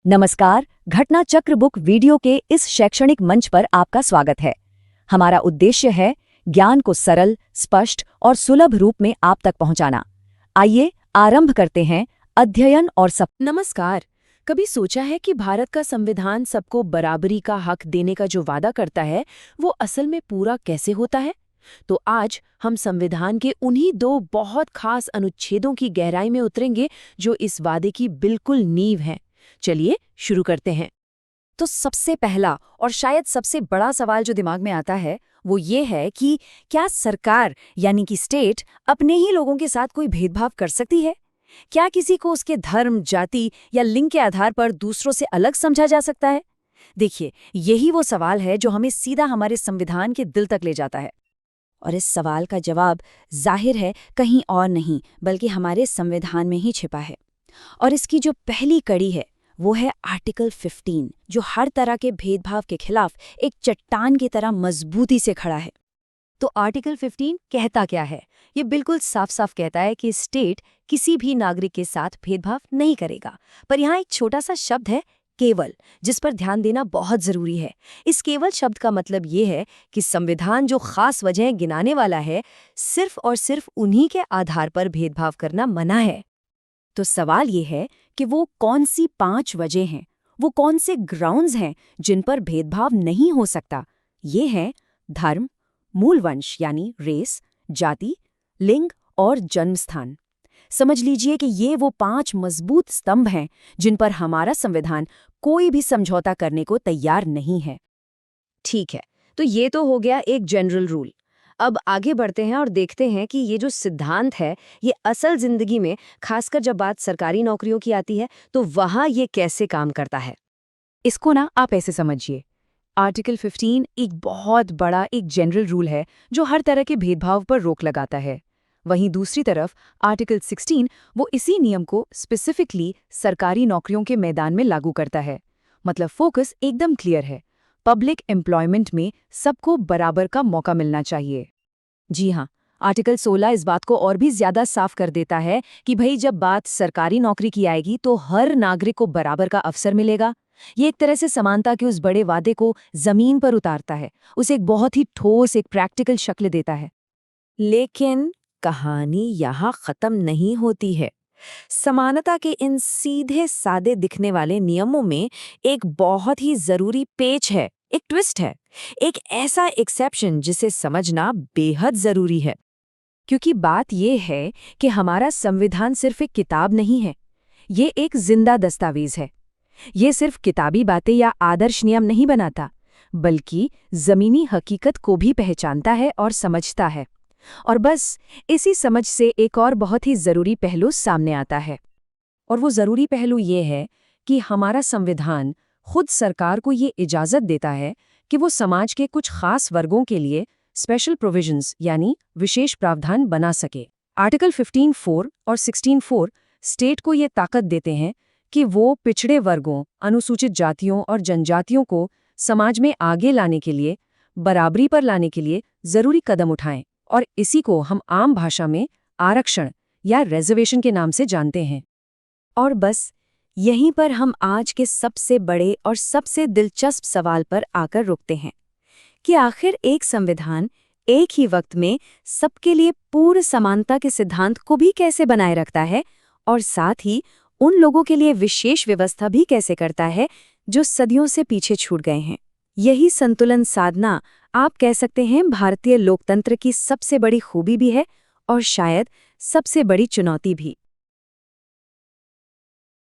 नमस्कार, घटना चक्र बुक वीडियो के इस शैक्षणिक मंच पर आपका स्वागत है। हमारा उद्देश्य है ज्ञान को सरल, स्पष्ट और सुलभ रूप में आप तक पहुंचाना। आइए आरंभ करते हैं अध्ययन और नमस्कार। कभी सोचा है कि भारत का संविधान सबको बराबरी का हक देने का जो वादा करता है वो असल में पूरा कैसे होता है? तो आज हम संविधान के उन्हीं दो बहुत खास अनुच्छेदों की गहराई में उतरेंगे जो इस वादे की बिल्कुल नींव हैं। चलिए शुरू करते हैं। तो सबसे पहला और शायद सबसे बड़ा सवाल जो दिमाग में आता है वो ये है कि क्या सरकार यानी कि स्टेट अपने ही लोगों के साथ कोई भेदभाव कर सकती है? क्या किसी को उसके धर्म, जाति या लिंग के आधार पर दूसरों से अलग समझा जा सकता है? देखिए, यही वो सवाल है जो हमें सीधा हमारे संविधान के दिल तक ले जाता है। और इस सवाल का जवाब जाहिर है कहीं और नहीं बल्कि हमारे संविधान में ही छिपा है। और इसकी जो पहली कड़ी है वो है आर्टिकल 15, जो हर तरह के भेदभाव के खिलाफ एक चट्टान की तरह मजबूती से खड़ा है। तो आर्टिकल 15 कहता क्या है? ये बिल्कुल साफ साफ कहता है कि स्टेट किसी भी नागरिक के साथ भेदभाव नहीं करेगा। पर यहाँ एक छोटा सा शब्द है, केवल, जिस पर ध्यान देना बहुत जरूरी है। इस केवल शब्द का मतलब ये है कि संविधान जो खास वजहें गिनाने वाला है, सिर्फ और सिर्फ उन्हीं के आधार पर भेदभाव करना मना है। तो सवाल ये है कि वो कौन सी 5 वजह हैं, वो कौन से ग्राउंड्स हैं जिन पर भेदभाव नहीं हो सकता। ये हैं धर्म, मूल वंश यानी रेस, जाति, लिंग और जन्मस्थान। समझ लीजिए कि ये वो 5 मजबूत स्तंभ हैं जिन पर हमारा संविधान कोई भी समझौता करने को तैयार नहीं है। ठीक है, तो ये तो हो गया एक जनरल रूल। अब आगे बढ़ते हैं और देखते हैं कि ये जो सिद्धांत है ये असल जिंदगी में, खासकर जब बात सरकारी नौकरियों की आती है, तो वहाँ ये कैसे काम करता है। इसको ना आप ऐसे समझिए, आर्टिकल 15 एक बहुत बड़ा एक जनरल रूल है जो हर तरह के भेदभाव पर रोक लगाता है। वहीं दूसरी तरफ आर्टिकल 16 वो इसी नियम को स्पेसिफिकली सरकारी नौकरियों के मैदान में लागू करता है। मतलब फोकस एकदम क्लियर है, पब्लिक एम्प्लॉयमेंट में सबको बराबर का मौका मिलना चाहिए। जी हाँ, आर्टिकल 16 इस बात को और भी ज्यादा साफ कर देता है कि भाई जब बात सरकारी नौकरी की आएगी तो हर नागरिक को बराबर का अवसर मिलेगा। ये एक तरह से समानता के उस बड़े वादे को जमीन पर उतारता है, उसे एक बहुत ही ठोस, एक प्रैक्टिकल शक्ल देता है। लेकिन कहानी यहाँ खत्म नहीं होती है। समानता के इन सीधे सादे दिखने वाले नियमों में एक बहुत ही जरूरी पेच है, एक ट्विस्ट है, एक ऐसा एक्सेप्शन जिसे समझना बेहद जरूरी है। क्योंकि बात यह है कि हमारा संविधान सिर्फ एक किताब नहीं है, ये एक जिंदा दस्तावेज है। ये सिर्फ किताबी बातें या आदर्श नियम नहीं बनाता, बल्कि जमीनी हकीकत को भी पहचानता है और समझता है। और बस इसी समझ से एक और बहुत ही जरूरी पहलू सामने आता है। और वो जरूरी पहलू ये है कि हमारा संविधान खुद सरकार को ये इजाजत देता है कि वो समाज के कुछ खास वर्गों के लिए स्पेशल प्रोविजंस यानी विशेष प्रावधान बना सके। आर्टिकल 15(4) और 16(4) स्टेट को ये ताकत देते हैं कि वो पिछड़े वर्गों, अनुसूचित जातियों और जनजातियों को समाज में आगे लाने के लिए, बराबरी पर लाने के लिए जरूरी कदम उठाएं। और इसी को हम आम भाषा में आरक्षण या रिजर्वेशन के नाम से जानते हैं। और बस यहीं पर हम आज के सबसे बड़े और सबसे दिलचस्प सवाल पर आकर रुकते हैं कि आखिर एक संविधान एक ही वक्त में सबके लिए पूर्ण समानता के सिद्धांत को भी कैसे बनाए रखता है और साथ ही उन लोगों के लिए विशेष व्यवस्था भी कैसे करता है जो सदियों से पीछे छूट गए हैं। यही संतुलन साधना आप कह सकते हैं भारतीय लोकतंत्र की सबसे बड़ी खूबी भी है और शायद सबसे बड़ी चुनौती भी।